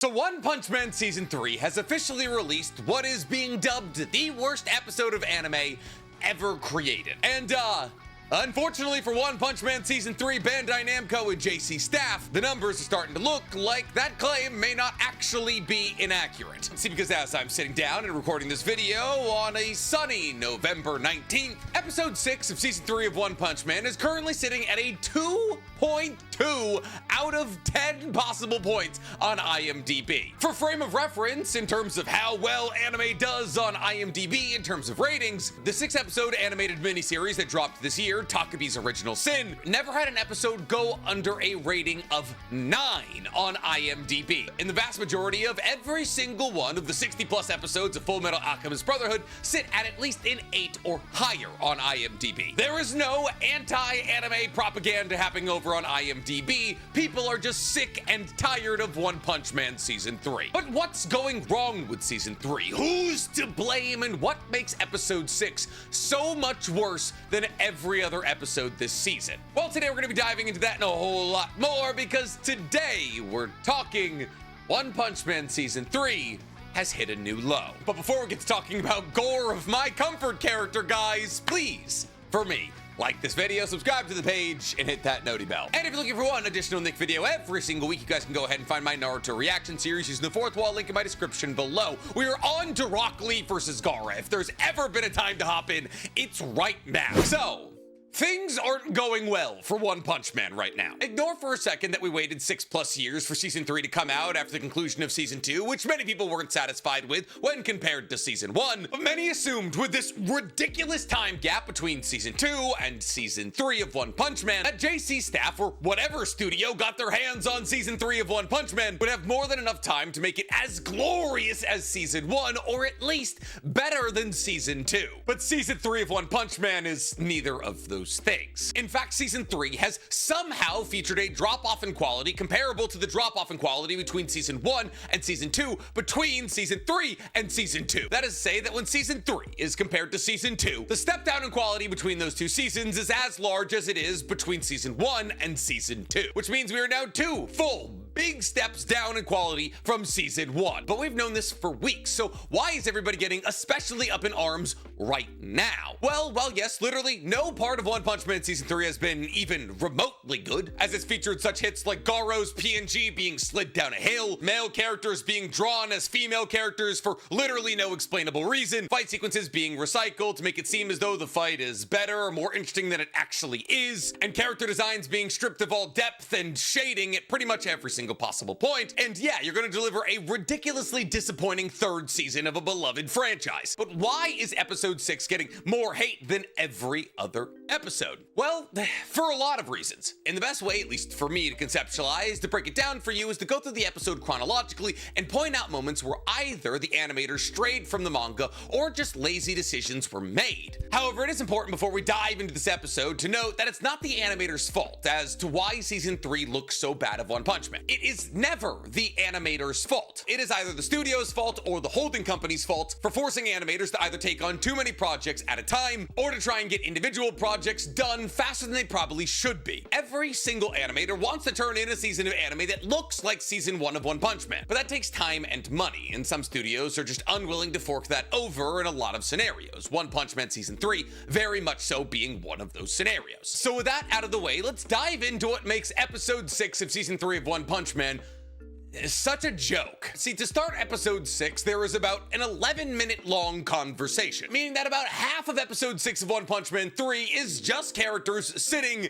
So One Punch Man Season 3 has officially released what is being dubbed the worst episode of anime ever created. And, unfortunately for One Punch Man Season 3 Bandai Namco and JC staff, the numbers are starting to look like that claim may not actually be inaccurate. See, because as I'm sitting down and recording this video on a sunny November 19th, Episode 6 of Season 3 of One Punch Man is currently sitting at a 2.2 out of 10 possible points on IMDb. For frame of reference, in terms of how well anime does on IMDb in terms of ratings, the 6-episode animated miniseries that dropped this year, Takabi's Original Sin, never had an episode go under a rating of 9 on IMDb. And the vast majority of every single one of the 60-plus episodes of Full Metal Alchemist Brotherhood sit at least an 8 or higher on IMDb. There is no anti-anime propaganda happening over on IMDb. People are just sick and tired of One Punch Man Season 3. But what's going wrong with Season 3? Who's to blame, and what makes Episode 6 so much worse than every other episode this season? Well, today we're going to be diving into that and a whole lot more, because today we're talking One Punch Man Season 3 has hit a new low. But before we get to talking about gore of my comfort character, guys, please, for me, like this video, subscribe to the page, and hit that noti bell. And if you're looking for one additional Nick video every single week, you guys can go ahead and find my Naruto reaction series using the fourth wall link in my description below. We are on to Rock Lee versus Gaara. If there's ever been a time to hop in, it's right now. So, things aren't going well for One Punch Man right now. Ignore for a second that we waited 6+ years for Season 3 to come out after the conclusion of Season 2, which many people weren't satisfied with when compared to Season 1. But many assumed with this ridiculous time gap between Season 2 and Season 3 of One Punch Man, that JC staff or whatever studio got their hands on Season 3 of One Punch Man would have more than enough time to make it as glorious as Season 1, or at least better than Season 2. But Season 3 of One Punch Man is neither of those things. In fact, Season 3 has somehow featured a drop-off in quality comparable to the drop-off in quality between Season 1 and Season 2 between Season 3 and Season 2. That is to say that when Season 3 is compared to Season 2, the step down in quality between those two seasons is as large as it is between Season 1 and Season 2, which means we are now 2 full big steps down in quality from Season 1. But we've known this for weeks, so why is everybody getting especially up in arms right now? Well, yes, literally no part of One Punch Man Season 3 has been even remotely good, as it's featured such hits like Garo's PNG being slid down a hill, male characters being drawn as female characters for literally no explainable reason, fight sequences being recycled to make it seem as though the fight is better or more interesting than it actually is, and character designs being stripped of all depth and shading at pretty much every single possible point. And yeah, you're going to deliver a ridiculously disappointing third season of a beloved franchise. But why is Episode 6 getting more hate than every other episode? Well, for a lot of reasons. And the best way, at least for me to conceptualize, to break it down for you, is to go through the episode chronologically and point out moments where either the animator strayed from the manga or just lazy decisions were made. However, it is important before we dive into this episode to note that it's not the animator's fault as to why Season 3 looks so bad of One Punch Man. It is never the animator's fault. It is either the studio's fault or the holding company's fault for forcing animators to either take on too many projects at a time or to try and get individual projects done faster than they probably should be. Every single animator wants to turn in a season of anime that looks like Season 1 of One Punch Man, but that takes time and money, and some studios are just unwilling to fork that over in a lot of scenarios, One Punch Man Season 3 very much so being one of those scenarios. So with that out of the way, let's dive into what makes Episode 6 of Season 3 of One Punch Man such a joke. See, to start Episode 6, there is about an 11-minute long conversation, meaning that about half of Episode 6 of One Punch Man 3 is just characters sitting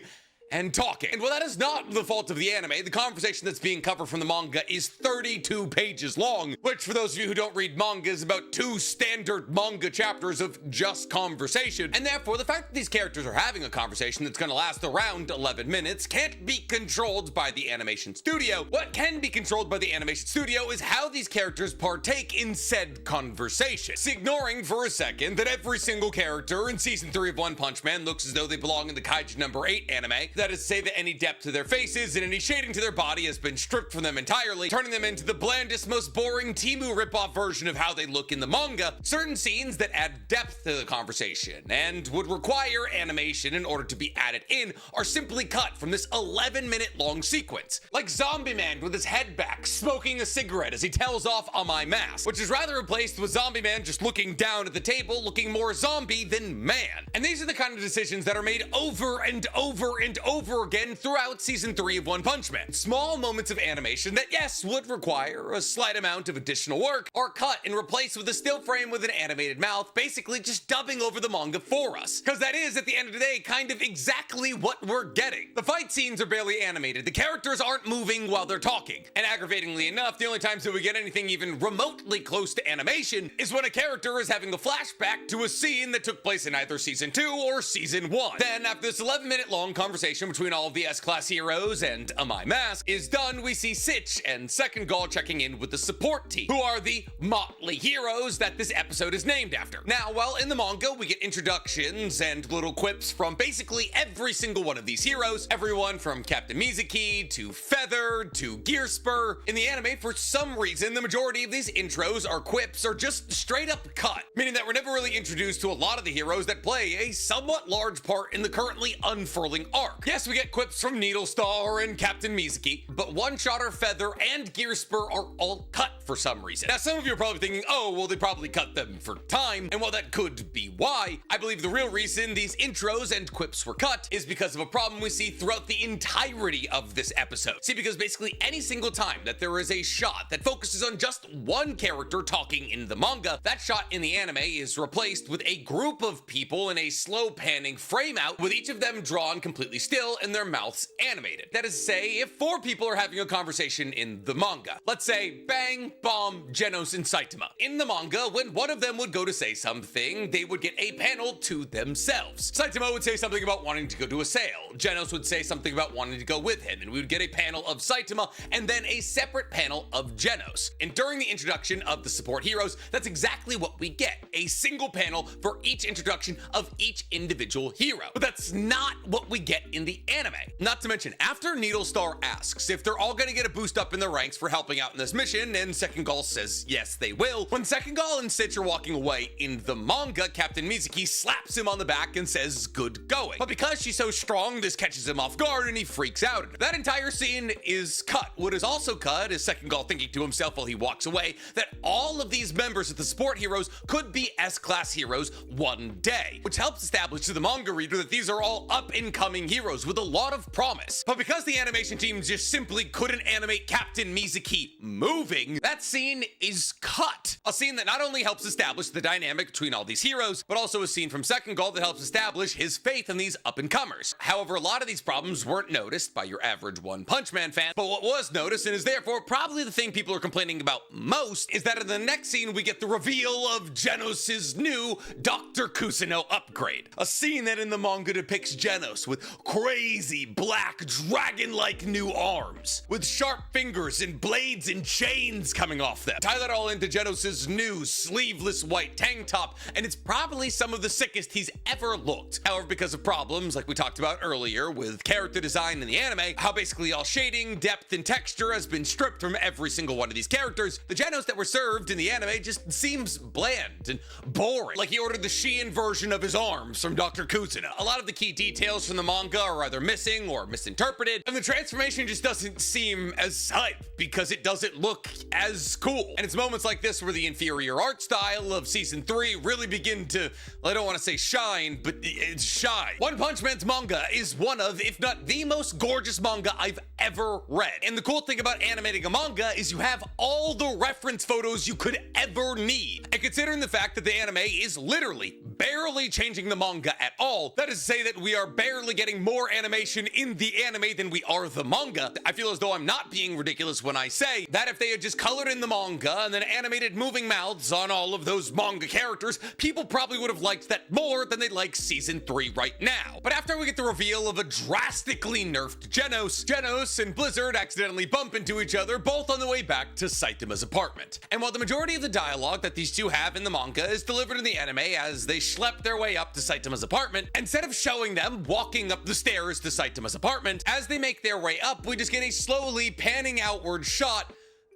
and talking. And while that is not the fault of the anime, the conversation that's being covered from the manga is 32 pages long, which for those of you who don't read manga is about 2 standard manga chapters of just conversation. And therefore, the fact that these characters are having a conversation that's gonna last around 11 minutes can't be controlled by the animation studio. What can be controlled by the animation studio is how these characters partake in said conversation. See, ignoring for a second that every single character in Season 3 of One Punch Man looks as though they belong in the Kaiju number 8 anime, that is to say that any depth to their faces and any shading to their body has been stripped from them entirely, turning them into the blandest, most boring Temu ripoff version of how they look in the manga. Certain scenes that add depth to the conversation and would require animation in order to be added in are simply cut from this 11-minute long sequence. Like Zombie Man with his head back, smoking a cigarette as he tells off on my mask, which is rather replaced with Zombie Man just looking down at the table, looking more zombie than man. And these are the kind of decisions that are made over and over and over again throughout season 3 of One Punch Man. Small moments of animation that, yes, would require a slight amount of additional work are cut and replaced with a still frame with an animated mouth, basically just dubbing over the manga for us. Because that is, at the end of the day, kind of exactly what we're getting. The fight scenes are barely animated, the characters aren't moving while they're talking, and aggravatingly enough, the only times that we get anything even remotely close to animation is when a character is having a flashback to a scene that took place in either season 2 or season 1. Then, after this 11-minute long conversation between all of the S-Class heroes and My Mask is done, we see Sitch and Second Gall checking in with the support team, who are the motley heroes that this episode is named after. Now, while in the manga, we get introductions and little quips from basically every single one of these heroes, everyone from Captain Mizuki to Feather to Gearspur. In the anime, for some reason, the majority of these intros or quips are just straight up cut, meaning that we're never really introduced to a lot of the heroes that play a somewhat large part in the currently unfurling arc. Yes, we get quips from Needlestar and Captain Mizuki, but One-Shotter, Feather, and Gearspur are all cut for some reason. Now, some of you are probably thinking, oh, well, they probably cut them for time, and while that could be why, I believe the real reason these intros and quips were cut is because of a problem we see throughout the entirety of this episode. See, because basically any single time that there is a shot that focuses on just one character talking in the manga, that shot in the anime is replaced with a group of people in a slow panning frame out with each of them drawn completely still and their mouths animated. That is to say, if 4 people are having a conversation in the manga, let's say Bang, Bomb, Genos, and Saitama. In the manga, when one of them would go to say something, they would get a panel to themselves. Saitama would say something about wanting to go to a sale. Genos would say something about wanting to go with him, and we would get a panel of Saitama and then a separate panel of Genos. And during the introduction of the support heroes, that's exactly what we get. A single panel for each introduction of each individual hero. But that's not what we get in the anime. Not to mention, after Needlestar asks if they're all gonna get a boost up in their ranks for helping out in this mission, and Second Gall says yes, they will. When Second Gall and Sitch are walking away in the manga, Captain Mizuki slaps him on the back and says, good going. But because she's so strong, this catches him off guard and he freaks out. That entire scene is cut. What is also cut is Second Gall thinking to himself while he walks away that all of these members of the support heroes could be S-Class heroes one day, which helps establish to the manga reader that these are all up-and-coming heroes with a lot of promise. But because the animation team just simply couldn't animate Captain Mizuki moving, that scene is cut. A scene that not only helps establish the dynamic between all these heroes, but also a scene from Second Gall that helps establish his faith in these up-and-comers. However, a lot of these problems weren't noticed by your average One Punch Man fan, but what was noticed, and is therefore probably the thing people are complaining about most, is that in the next scene we get the reveal of Genos' new Dr. Kusuno upgrade. A scene that in the manga depicts Genos with crazy black dragon-like new arms, with sharp fingers and blades and chains coming off them. Tie that all into Genos' new sleeveless white tank top, and it's probably some of the sickest he's ever looked. However, because of problems like we talked about earlier with character design in the anime, how basically all shading, depth, and texture has been stripped from every single one of these characters, the Genos that were served in the anime just seems bland and boring, like he ordered the Shein version of his arms from Dr. Kusuno. A lot of the key details from the manga are either missing or misinterpreted, and the transformation just doesn't seem as hype because it doesn't look as cool. And it's moments like this where the inferior art style of season 3 really begin to, I don't want to say shine, but it's shine. One Punch Man's manga is one of, if not the most gorgeous manga I've ever read. And the cool thing about animating a manga is you have all the reference photos you could ever need. And considering the fact that the anime is literally barely changing the manga at all, that is to say that we are barely getting more animation in the anime than we are the manga, I feel as though I'm not being ridiculous when I say that if they had just colored in the manga and then animated moving mouths on all of those manga characters, people probably would have liked that more than they like season 3 right now. But after we get the reveal of a drastically nerfed Genos and Blizzard accidentally bump into each other, both on the way back to Saitama's apartment. And while the majority of the dialogue that these two have in the manga is delivered in the anime as they schlep their way up to Saitama's apartment. Instead of showing them walking up the stairs to Saitama's apartment, as they make their way up, we just get a slowly panning outward shot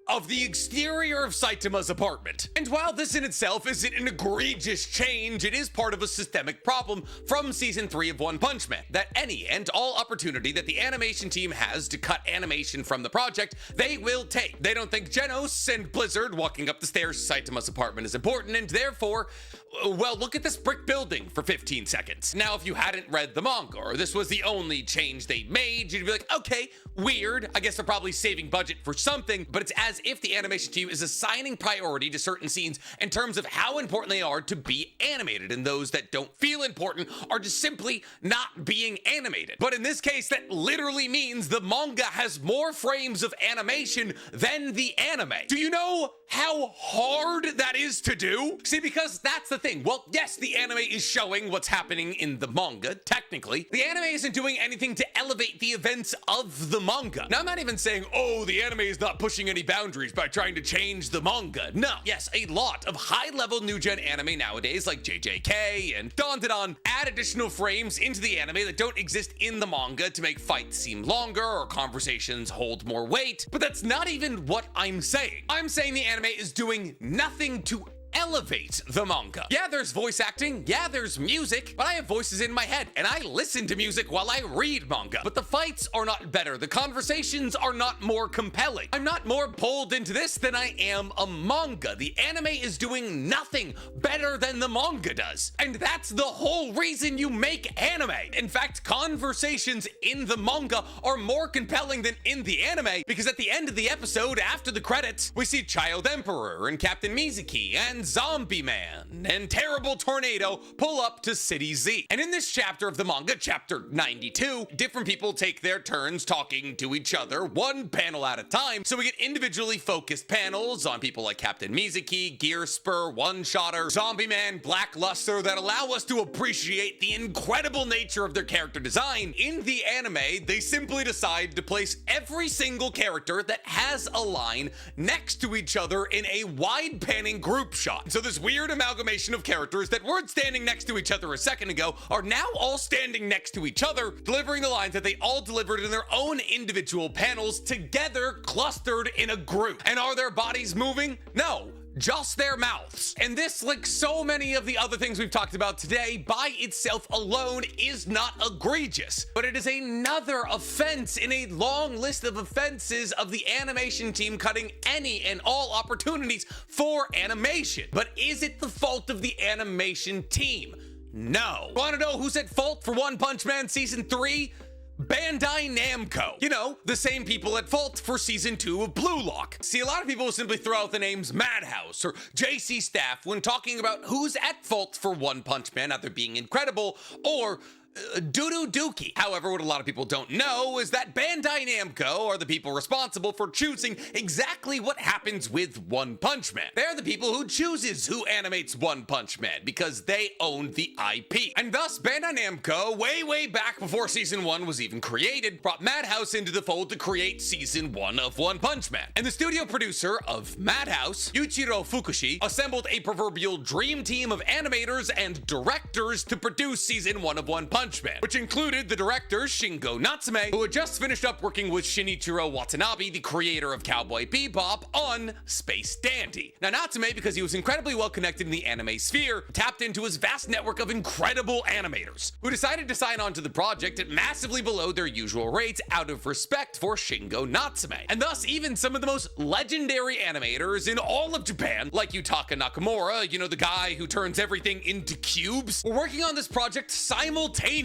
of the exterior of Saitama's apartment. And while this in itself isn't an egregious change, it is part of a systemic problem from season 3 of One Punch Man, that any and all opportunity that the animation team has to cut animation from the project, they will take. They don't think Genos and Blizzard walking up the stairs to Saitama's apartment is important, and therefore, well, look at this brick building for 15 seconds. Now, if you hadn't read the manga, or this was the only change they made, you'd be like, okay, weird. I guess they're probably saving budget for something, but it's as if the animation team is assigning priority to certain scenes in terms of how important they are to be animated, and those that don't feel important are just simply not being animated. But in this case, that literally means the manga has more frames of animation than the anime. Do you know how hard that is to do? See, because that's the thing. Well, yes, the anime is showing what's happening in the manga, technically. The anime isn't doing anything to elevate the events of the manga. Now, I'm not even saying, oh, the anime is not pushing any boundaries by trying to change the manga. No. Yes, a lot of high-level new-gen anime nowadays, like JJK and Dandadan, add additional frames into the anime that don't exist in the manga to make fights seem longer or conversations hold more weight. But that's not even what I'm saying. I'm saying the anime is doing nothing to elevate the manga. Yeah, there's voice acting, yeah, there's music, but I have voices in my head, and I listen to music while I read manga. But the fights are not better, the conversations are not more compelling. I'm not more pulled into this than I am a manga. The anime is doing nothing better than the manga does. And that's the whole reason you make anime. In fact, conversations in the manga are more compelling than in the anime, because at the end of the episode, after the credits, we see Child Emperor and Captain Mizuki and Zombie Man and Terrible Tornado pull up to City Z. And in this chapter of the manga, chapter 92, different people take their turns talking to each other, one panel at a time, so we get individually focused panels on people like Captain Mizuki, Gear Spur, One Shotter, Zombie Man, Blackluster, that allow us to appreciate the incredible nature of their character design. In the anime, they simply decide to place every single character that has a line next to each other in a wide panning group shot. So this weird amalgamation of characters that weren't standing next to each other a second ago are now all standing next to each other, delivering the lines that they all delivered in their own individual panels, together, clustered in a group. And are their bodies moving? No. Just their mouths. And this, like so many of the other things we've talked about today, by itself alone is not egregious, but it is another offense in a long list of offenses of the animation team cutting any and all opportunities for animation. But is it the fault of the animation team? No. Want to know who's at fault for One Punch Man Season 3? Bandai Namco. You know, the same people at fault for season 2 of Blue Lock. See, a lot of people will simply throw out the names Madhouse or JC Staff when talking about who's at fault for One Punch Man either being incredible or doo-doo dookie. However, what a lot of people don't know is that Bandai Namco are the people responsible for choosing exactly what happens with One Punch Man. They're the people who chooses who animates One Punch Man because they own the IP. And thus, Bandai Namco, way back before season 1 was even created, brought Madhouse into the fold to create season 1 of One Punch Man. And the studio producer of Madhouse, Yuichiro Fukushi, assembled a proverbial dream team of animators and directors to produce season 1 of One Punch Man, which included the director Shingo Natsume, who had just finished up working with Shinichiro Watanabe, the creator of Cowboy Bebop, on Space Dandy. Now, Natsume, because he was incredibly well connected in the anime sphere, tapped into his vast network of incredible animators, who decided to sign on to the project at massively below their usual rates out of respect for Shingo Natsume. And thus, even some of the most legendary animators in all of Japan, like Yutaka Nakamura, you know, the guy who turns everything into cubes, were working on this project simultaneously.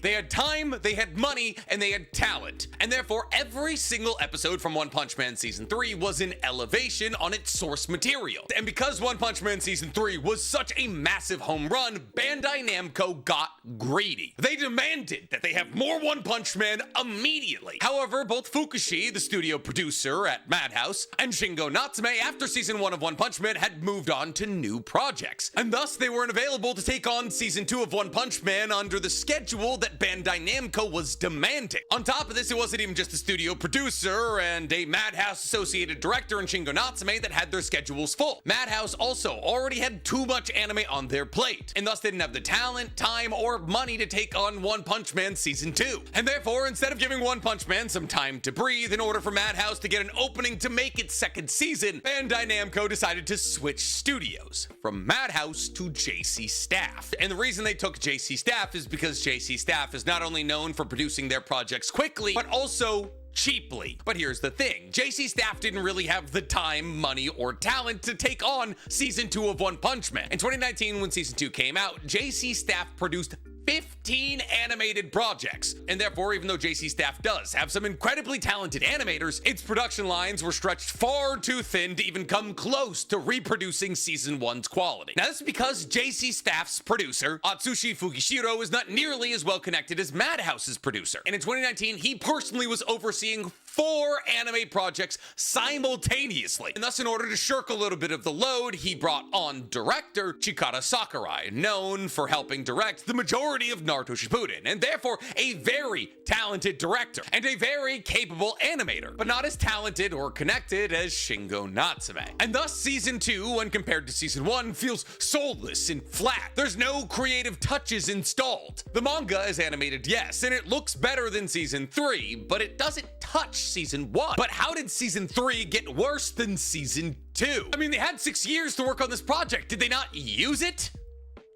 They had time, they had money, and they had talent. And therefore, every single episode from One Punch Man Season 3 was an elevation on its source material. And because One Punch Man Season 3 was such a massive home run, Bandai Namco got greedy. They demanded that they have more One Punch Man immediately. However, both Fukushi, the studio producer at Madhouse, and Shingo Natsume, after Season 1 of One Punch Man, had moved on to new projects. And thus, they weren't available to take on Season 2 of One Punch Man under the schedule schedule that Bandai Namco was demanding. On top of this, it wasn't even just a studio producer and a Madhouse associated director in Shingo Natsume that had their schedules full. Madhouse also already had too much anime on their plate, and thus didn't have the talent, time, or money to take on One Punch Man Season 2. And therefore, instead of giving One Punch Man some time to breathe in order for Madhouse to get an opening to make its second season, Bandai Namco decided to switch studios from Madhouse to JC Staff. And the reason they took JC Staff is because JC Staff is not only known for producing their projects quickly, but also cheaply. But here's the thing, JC Staff didn't really have the time, money, or talent to take on Season 2 of One Punch Man. In 2019, when Season 2 came out, JC Staff produced 15 animated projects, and therefore, even though JC Staff does have some incredibly talented animators, its production lines were stretched far too thin to even come close to reproducing Season 1's quality. Now, this is because JC Staff's producer, Atsushi Fugishiro, is not nearly as well connected as Madhouse's producer, and in 2019, he personally was overseeing 4 anime projects simultaneously. And thus, in order to shirk a little bit of the load, he brought on director Chikara Sakurai, known for helping direct the majority of Naruto Shippuden, and therefore a very talented director and a very capable animator, but not as talented or connected as Shingo Natsume. And thus, Season 2, when compared to Season 1, feels soulless and flat. There's no creative touches installed. The manga is animated, yes, and it looks better than Season 3, but it doesn't touch Season 1. But how did Season 3 get worse than Season 2? I mean, they had 6 years to work on this project. Did they not use it?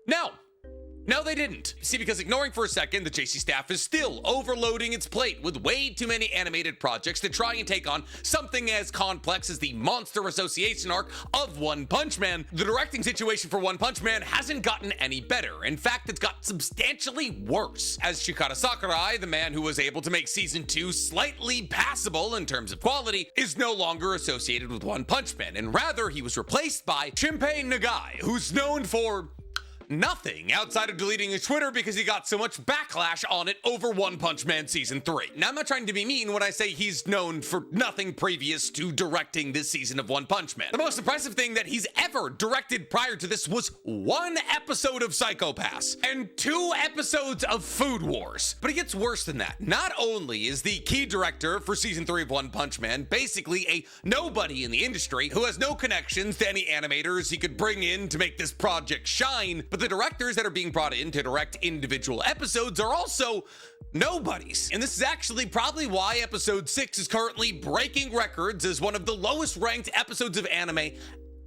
No. No, they didn't. See, because ignoring for a second that JC Staff is still overloading its plate with way too many animated projects to try and take on something as complex as the Monster Association arc of One Punch Man, the directing situation for One Punch Man hasn't gotten any better. In fact, it's got substantially worse, as Chikara Sakurai, the man who was able to make Season 2 slightly passable in terms of quality, is no longer associated with One Punch Man, and rather he was replaced by Shinpei Nagai, who's known for nothing outside of deleting his Twitter because he got so much backlash on it over One Punch Man Season 3. Now, I'm not trying to be mean when I say he's known for nothing previous to directing this season of One Punch Man. The most impressive thing that he's ever directed prior to this was 1 episode of Psycho Pass and 2 episodes of Food Wars. But it gets worse than that. Not only is the key director for Season 3 of One Punch Man basically a nobody in the industry who has no connections to any animators he could bring in to make this project shine, but the directors that are being brought in to direct individual episodes are also nobodies. And this is actually probably why episode 6 is currently breaking records as one of the lowest ranked episodes of anime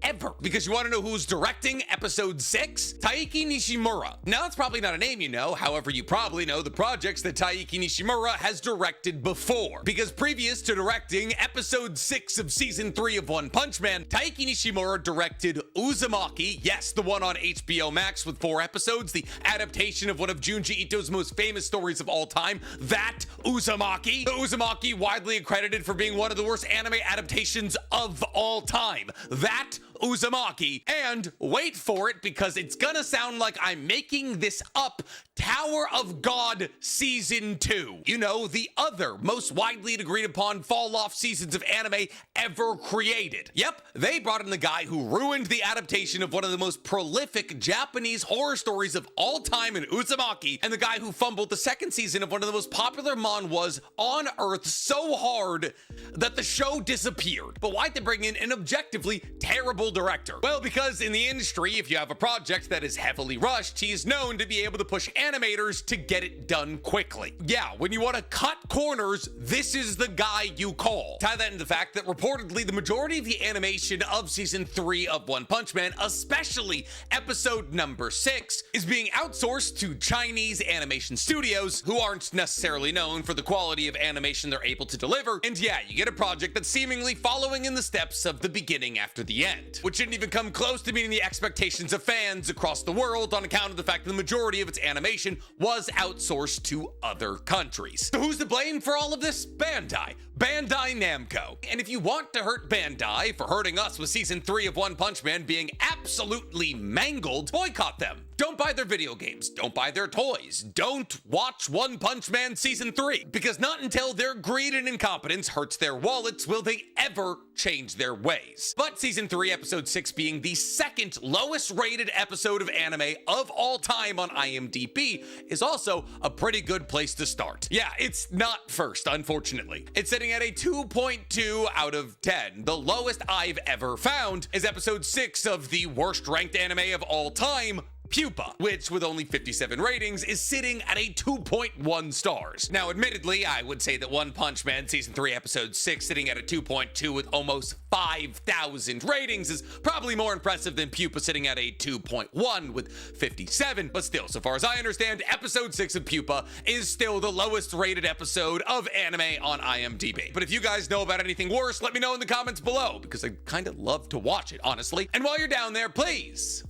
ever. Because you want to know who's directing episode 6? Taiki Nishimura. Now, that's probably not a name you know, however, you probably know the projects that Taiki Nishimura has directed before. Because previous to directing episode 6 of Season 3 of One Punch Man, Taiki Nishimura directed Uzumaki, yes, the one on HBO Max with 4 episodes, the adaptation of one of Junji Ito's most famous stories of all time, that Uzumaki. The Uzumaki widely accredited for being one of the worst anime adaptations of all time. That Uzumaki, and wait for it because it's gonna sound like I'm making this up, Tower of God Season 2. You know, the other most widely agreed upon fall-off seasons of anime ever created. Yep, they brought in the guy who ruined the adaptation of one of the most prolific Japanese horror stories of all time in Uzumaki, and the guy who fumbled the second season of one of the most popular manhwas on Earth so hard that the show disappeared. But why'd they bring in an objectively terrible director? Well, because in the industry, if you have a project that is heavily rushed, he is known to be able to push animators to get it done quickly. Yeah, when you want to cut corners, this is the guy you call. Tie that into the fact that reportedly the majority of the animation of Season 3 of One Punch Man, especially episode number 6, is being outsourced to Chinese animation studios who aren't necessarily known for the quality of animation they're able to deliver. And yeah, you get a project that's seemingly following in the steps of the beginning after the end, which didn't even come close to meeting the expectations of fans across the world on account of the fact that the majority of its animation was outsourced to other countries. So who's to blame for all of this? Bandai. Bandai Namco. And if you want to hurt Bandai for hurting us with season 3 of One Punch Man being absolutely mangled, boycott them. Don't buy their video games, don't buy their toys, don't watch One Punch Man season 3, because not until their greed and incompetence hurts their wallets will they ever change their ways. But season 3 episode 6 being the second lowest rated episode of anime of all time on IMDb is also a pretty good place to start. Yeah, it's not first, unfortunately. It's sitting at a 2.2 out of 10. The lowest I've ever found is episode 6 of the worst ranked anime of all time, Pupa, which with only 57 ratings is sitting at a 2.1 stars. Now, admittedly, I would say that One Punch Man season 3 episode 6 sitting at a 2.2 with almost 5,000 ratings is probably more impressive than Pupa sitting at a 2.1 with 57, but still, so far as I understand, episode 6 of Pupa is still the lowest rated episode of anime on IMDb. But if you guys know about anything worse, let me know in the comments below, because I kind of love to watch it, honestly. And while you're down there, please,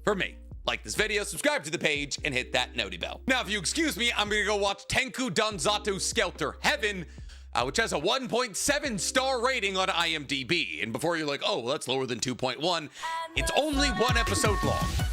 for me, like this video, subscribe to the page, and hit that noti bell. Now, if you excuse me, I'm gonna go watch Tenku Danzatu Skelter Heaven, which has a 1.7 star rating on IMDb. And before you're like, oh, well, that's lower than 2.1, it's only one episode long.